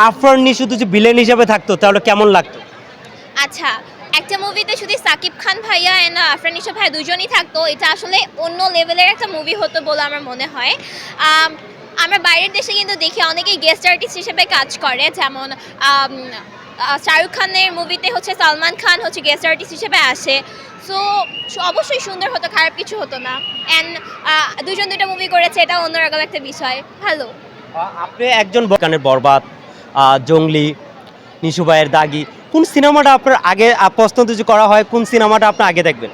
আফরান নিশো যদি ভিলেন হিসেবে থাকতো তাহলে কেমন লাগতো? আচ্ছা, একটা মুভিতে যদি সাকিব খান ভাইয়া এন্ড আফরান নিশো ভাইয়া দুজনই থাকতো, এটা আসলে অন্য লেভেলের একটা মুভি হতো বলে আমার মনে হয়। আম, আমরা বাইরের দেশে কিন্তু দেখি অনেকেই গেস্ট আর্টিস্ট হিসেবে কাজ করে, যেমন শাহরুখ খানের মুভিতে হচ্ছে সালমান খান হচ্ছে গেস্ট আর্টিস্ট হিসেবে আসে। সো অবশ্যই সুন্দর হতো, খারাপ কিছু হতো না। অ্যান্ড দুজন দুটো মুভি করেছে, এটা অন্যরকম একটা বিষয়, ভালো। আপনি একজন গানের বরবাদ, জঙ্গলি, নিশু ভাইয়ের দাগি, কোন সিনেমাটা আপনার আগে প্রশ্ন যদি করা হয় কোন সিনেমাটা আপনি আগে দেখবেন?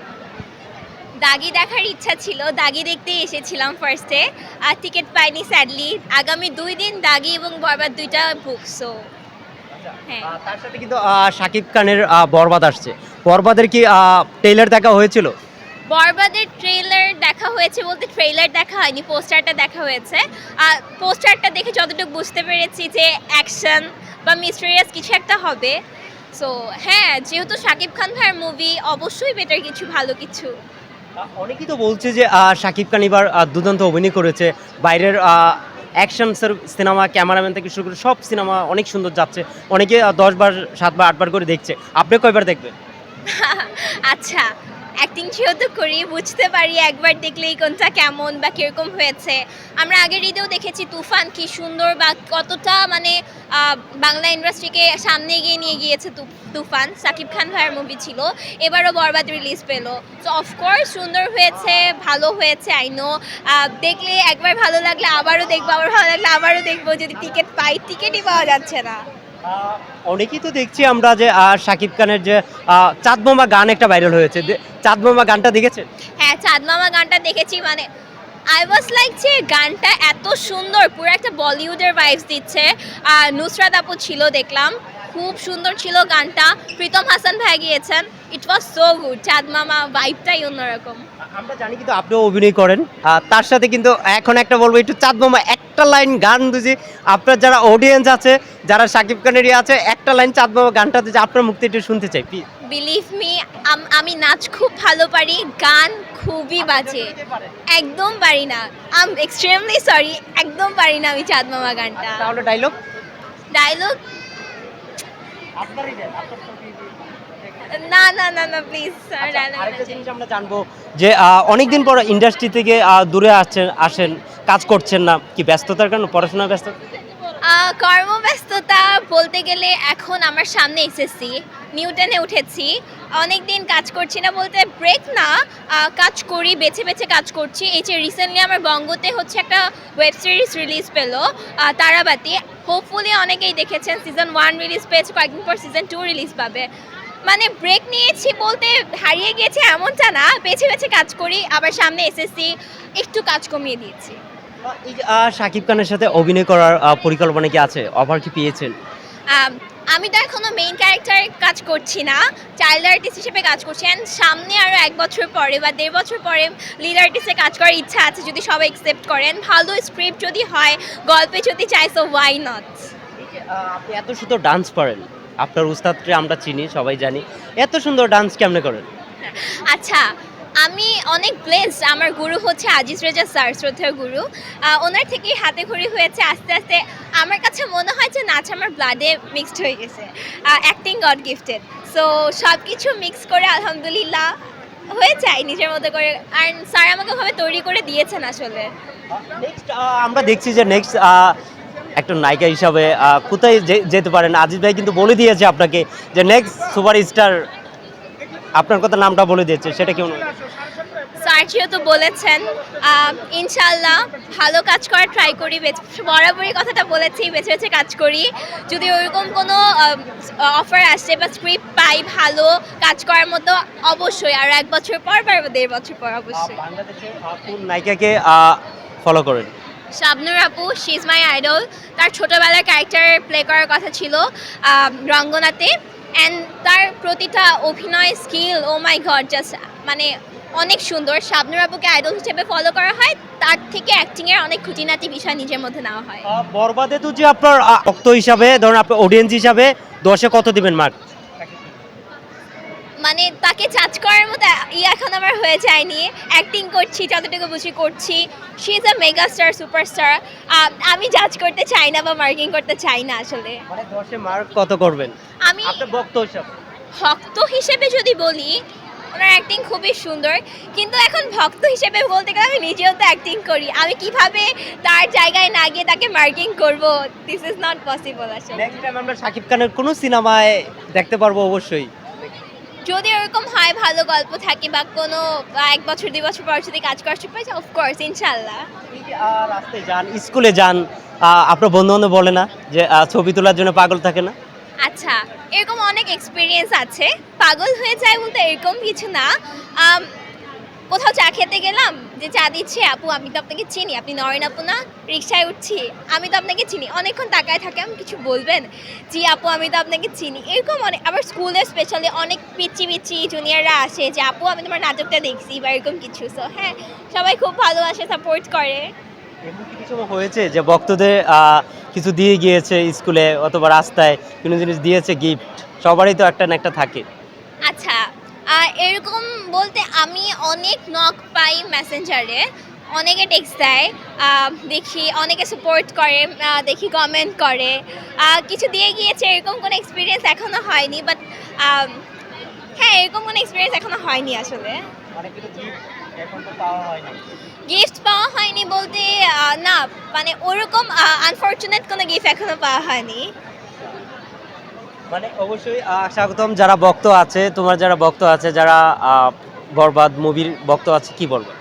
দাগি দেখার ইচ্ছা ছিল, দাগি দেখতেই এসেছিলাম ফার্স্টে, আর টিকিট পাইনি স্যাডলি। আগামী 2 দিন দাগি এবং বরবাদ দুইটা বুক। সো হ্যাঁ, তার সাথে কিন্তু শাকিব খানের বরবাদ আসছে। বরবাদের কি ট্রেলার দেখা হয়েছিল? বরবাদের ট্রেলার দেখা হয়েছে বলতে ট্রেলার দেখা হয়নি, পোস্টারটা দেখা হয়েছে। আর পোস্টারটা দেখে যতটুকু বুঝতে পেরেছি যে অ্যাকশন বা মিস্টেরিয়াস কিছু একটা হবে। সো হ্যাঁ, যেহেতু শাকিব খান ভাইয়ের মুভি, অবশ্যই বেটার কিছু, ভালো কিছু। অনেকেই তো বলছে যে শাকিব খান এবার দুর্দান্ত অভিনয় করেছে। বাইরের অ্যাকশন সিনেমা, ক্যামেরাম্যান থেকে শুরু করে সব সিনেমা অনেক সুন্দর যাচ্ছে। অনেকে 10 বার 7 বার 8 বার করে দেখছে। আপনি কয়বার দেখবেন? আচ্ছা, অ্যাক্টিং যেহেতু করি, বুঝতে পারি একবার দেখলেই কোনটা কেমন বা কীরকম হয়েছে। আমরা আগের ঈদেও দেখেছি তুফান কি সুন্দর বা কতটা মানে বাংলা ইন্ডাস্ট্রিকে সামনে এগিয়ে নিয়ে গিয়েছে তুফান। সাকিব খান ভাইয়ের মুভি ছিল, এবারও বরবাদ রিলিজ পেলো। তো অফকোর্স সুন্দর হয়েছে, ভালো হয়েছে, আই নো। দেখলে একবার ভালো লাগলে আবারও দেখবো, আবার ভালো লাগলে আবারও দেখবো, যদি টিকিট পাই। টিকিটই পাওয়া যাচ্ছে না। অনেকেই তো দেখছি আমরা যে শাকিব খানের যে চাঁদ বোমা গান একটা ভাইরাল হয়েছে। চাঁদ বোমা গানটা দেখেছেন? হ্যাঁ, চাঁদ মামা গানটা দেখেছি। মানে আই ওয়াজ লাইক যে গানটা এত সুন্দর, পুরো একটা বলিউডের ভাইবস দিচ্ছে। আর নুসরাত আপু ছিল, দেখলাম খুব সুন্দর ছিল গানটা। প্রীতম হাসান ভাই গিয়েছেন, ইট ওয়াজ সো গুড। চাঁদ মামা ভাইবটাই অন্যরকম। আমরা জানি কিন্তু আপনিও অভিনয় করেন। তার সাথে কিন্তু এখন একটা বলবো, একটু চাঁদ বোমা একটা লাইন গান দিজি, আপনার যারা অডিয়েন্স আছে, যারা শাকিব খানেরই আছে, একটা লাইন চাঁদ বোমা গানটা দিজি আপনার মুক্তি একটু শুনতে চাই প্লিজ। বিলিভ মি, আমি নাচ খুব ভালো পারি, গান খুবই বাজে, একদম পারি না। আই এম এক্সট্রিমলি সরি, একদম পারি না আমি চাঁদ মামা গানটা। তাহলে ডায়লগ ডায়লগ না না না না, প্লিজ আরেকটা জিনিস আমরা জানবো যে অনেকদিন পর ইন্ডাস্ট্রি থেকে দূরে আসেন, কাজ করছেন না, কি ব্যস্ততার কারণে, পড়াশোনার ব্যস্ততা? কর্মব্যস্ততা বলতে গেলে এখন আমার সামনে এসএসসি, নিউটনে উঠেছি। অনেক দিন কাজ করছি না বলতে, ব্রেক না, কাজ করি, বেছে বেছে কাজ করছি। এই যে রিসেন্টলি আমার বঙ্গতে হচ্ছে একটা ওয়েব সিরিজ রিলিজ পেলো, তারাবাতি। হোপফুলি অনেকেই দেখেছেন, সিজন 1 রিলিজ পেয়েছে, কয়েকদিন পর সিজন 2 রিলিজ পাবে। মানে ব্রেক নিয়েছি বলতে হারিয়ে গিয়েছে এমনটা না, বেছে বেছে কাজ করি। আবার সামনে এসএসসি, একটু কাজ কমিয়ে দিয়েছি। এই যে শাকিব খানের সাথে অভিনয় করার পরিকল্পনা কি আছে? অফার কি পেয়েছেন? আম, আমি তো এখনো মেইন ক্যারেক্টারে কাজ করছি না, চাইল্ড আর্টিস্ট হিসেবে কাজ করছি। অ্যান্ড সামনে আরও 1 বছর পরে বা 1.5 বছর পরে লিড আর্টিস্টে কাজ করার ইচ্ছা আছে, যদি সবাই অ্যাকসেপ্ট করেন, ভালো স্ক্রিপ্ট যদি হয়, গল্পে যদি চাই, সো ওয়াই নট। আপনি এত সুন্দর ডান্স করেন, আপনার উস্তাদকে আমরা চিনি, সবাই জানি, এত সুন্দর ডান্স কেমনে করেন? আচ্ছা, আমি অনেক ব্লেসড। আমার গুরু হচ্ছে আজিজ রেজা স্যার, শ্রদ্ধেয় গুরু। ওনার থেকেই হাতে খড়ি হয়েছে আস্তে আস্তে। আমার কাছে মনে হয় যে নাচ আমার ব্লাডে মিক্সড হয়ে গেছে, অ্যাক্টিং গড গিফটেড। সো সব কিছু মিক্স করে আলহামদুলিল্লাহ হয়ে যায় নিজের মতো করে। আর স্যার আমাকে ভাবে তৈরি করে দিয়েছেন আসলে। নেক্সট আমরা দেখছি যে নেক্সট একটা নায়িকা হিসাবে কোথায় যেতে পারেন? আজিজ ভাই কিন্তু বলে দিয়েছে আপনাকে যে নেক্সট সুপারস্টার, আপনার কথা নামটা বলে দিয়েছে, সেটা কেমন? স্যার যেহেতু বলেছেন, ইনশাল্লাহ ভালো কাজ করার ট্রাই করি। বরাবরই কথাটা বলেছি, বেছে বেছে কাজ করি। যদি ওইরকম কোনো অফার আসে বা স্ক্রিপ্ট পাই ভালো কাজ করার মতো, অবশ্যই। আর 1 বছর পর বা 1.5 বছর পর অবশ্যই। বাংলাদেশে কোন নায়িকাকে ফলো করেন? শাবনূর আপু, শি ইজ মাই আইডল। তার ছোটোবেলার ক্যারেক্টার প্লে করার কথা ছিল রঙ্গনাতে। অ্যান্ড তার প্রতিটা অভিনয় স্কিল, ও মাই গড, জাস্ট মানে অনেক সুন্দর। শাবনূর আপুকে আইডল হিসেবে ফলো করা হয়, তার থেকে অ্যাক্টিংয়ের অনেক খুঁটিনাটি বিষয় নিজের মধ্যে নেওয়া হয়। বরবাদে তো যে আপনার ভক্ত হিসাবে, ধরুন আপনার অডিয়েন্স হিসাবে 10-এ কত দিবেন মার্ক? মানে তাকে জাজ করার মতো এখন আমার হয়ে যায়নি। অ্যাক্টিং করছি, যতটুকু বুঝি করছি। She is a mega star, superstar. আমি জাজ করতে চাই না বা মার্কিং করতে চাই না আসলে। মানে 10-এ মার্ক কত করবেন আমি আপনার ভক্ত হিসাবে? ভক্ত হিসেবে যদি বলি, ওনার অ্যাক্টিং খুবই সুন্দর, কিন্তু এখন ভক্ত হিসেবে বলতে গেলে আমি নিজেও তো অ্যাক্টিং করি। আমি কিভাবে তার জায়গায় না গিয়ে তাকে মার্কিং করব? দিস ইজ নট পসিবল আসলে। নেক্সট টাইম আমরা শাকিব খানের কোনো সিনেমায় দেখতে পারবো অবশ্যই। যদি ওরকম হয়, ভালো গল্প থাকে বা কোনো 1 বছর 2 বছর পর যদি কাজ করার সুযোগ পাই, অফকোর্স ইনশাল্লাহ। এই যে, রাস্তায় যান, স্কুলে যান, আপনার বন্ধু বান্ধব বলে না যে ছবি তোলার জন্য পাগল থাকে না? আচ্ছা, এরকম অনেক এক্সপিরিয়েন্স আছে। পাগল হয়ে যায় বলতে এরকম কিছু না। আম, কোথাও চা খেতে গেলাম, যে চা দিচ্ছে, আপু আমি তো আপনাকে চিনি, আপনি নরেন আপু না? রিক্সায় উঠছি, আমি তো আপনাকে চিনি। অনেকক্ষণ তাকায় থাকে, আমি কিছু বলবেন? জি আপু আমি তো আপনাকে চিনি। এরকম অনেক, আবার স্কুলে স্পেশালি অনেক পিচ্ছি পিচ্ছি জুনিয়ররা আসে যে আপু আমি তোমার নাটকটা দেখছি বা এরকম কিছু। সো হ্যাঁ, সবাই খুব ভালোবাসে, সাপোর্ট করে। এমন কি কিছু হয়েছে যে ভক্তদের কিছু দিয়ে গিয়েছে স্কুলে অথবা রাস্তায় কোনো জিনিস দিয়েছে গিফট? সবারই তো একটা না একটা থাকে। আচ্ছা, এরকম বলতে আমি অনেক নক পাই মেসেঞ্জারে, অনেকে টেক্সট দেয়, দেখি অনেকে সাপোর্ট করে, দেখি কমেন্ট করে, কিছু দিয়ে গিয়েছে, এরকম কোনো এক্সপিরিয়েন্স এখনো হয়নি। বাট হ্যাঁ, এরকম কোনো এক্সপিরিয়েন্স এখনো হয়নি আসলে। মানে কিন্তু গিফট এখন তো পাওয়া হয়নি। গিফট পাওয়া হয়নি বলতে না, মানে ওরকম আনফর্চুনেট কোনো গিফট এখনো পাওয়া হয়নি। মানে অবশ্যই স্বাগতম। যারা ভক্ত আছে, তোমার যারা ভক্ত আছে, যারা বরবাদ মুভির ভক্ত আছে, কি বলবো?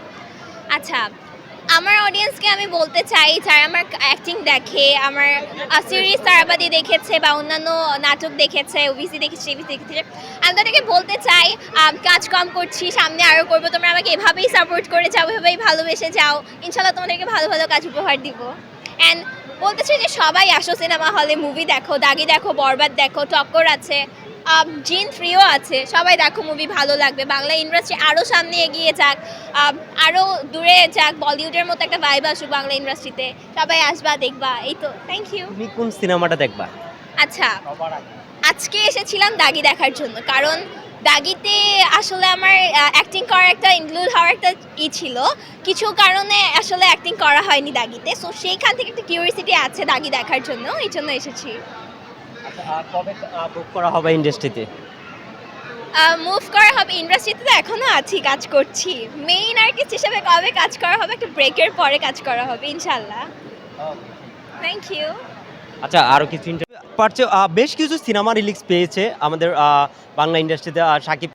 আচ্ছা, আমার অডিয়েন্সকে আমি বলতে চাই, যারা আমার অ্যাক্টিং দেখে, আমার সিরিজ তারাবাদি দেখেছে বা অন্যান্য নাটক দেখেছে, ওবিসি দেখেছে, টিভি দেখেছে, আমি তাদেরকে বলতে চাই কাজ কম করছি, সামনে আরও করবো। তোমরা আমাকে এভাবেই সাপোর্ট করে যাও, এভাবেই ভালোবেসে যাও, ইনশাল্লাহ তোমাদেরকে ভালো ভালো কাজ উপহার দিব। অ্যান্ড বলতে চাই যে সবাই আসো সিনেমা হলে, মুভি দেখো, দাগি দেখো, বরবাদ দেখো, টক্কর আছে, জিন থ্রিও আছে, সবাই দেখো, মুভি ভালো লাগবে। বাংলা ইন্ডাস্ট্রি আরও সামনে এগিয়ে যাক, আরও দূরে যাক, বলিউডের মতো একটা ভাইব আসুক বাংলা ইন্ডাস্ট্রিতে। সবাই আসবা, দেখবা, এই তো। Thank you. তুমি কোন সিনেমাটা দেখবা? আচ্ছা, আজকে এসেছিলাম দাগি দেখার জন্য, কারণ দাগিতে আসলে আমার অ্যাক্টিং করার একটা, ইনক্লুড হওয়ার একটা ছিল। কিছু কারণে আসলে অ্যাক্টিং করা হয়নি দাগিতে, সো সেইখান থেকে একটা কিউরিয়াসিটি আছে দাগি দেখার জন্য, এই জন্য এসেছি। আচ্ছা, কবে বুক করা হবে ইন্ডাস্ট্রিতে? মুভ করা হবে ইন্ডাস্ট্রিতে, তো এখনও আছি, কাজ করছি। মেইন আর্টিস্ট হিসেবে কবে কাজ করা হবে? একটা ব্রেকের পরে কাজ করা হবে ইনশাল্লাহ। Thank you. আচ্ছা, আরো কিছু পারছে বেশ কিছু সিনেমা রিলিজ পেয়েছে আমাদের বাংলা ইন্ডাস্ট্রিতে। শাকিব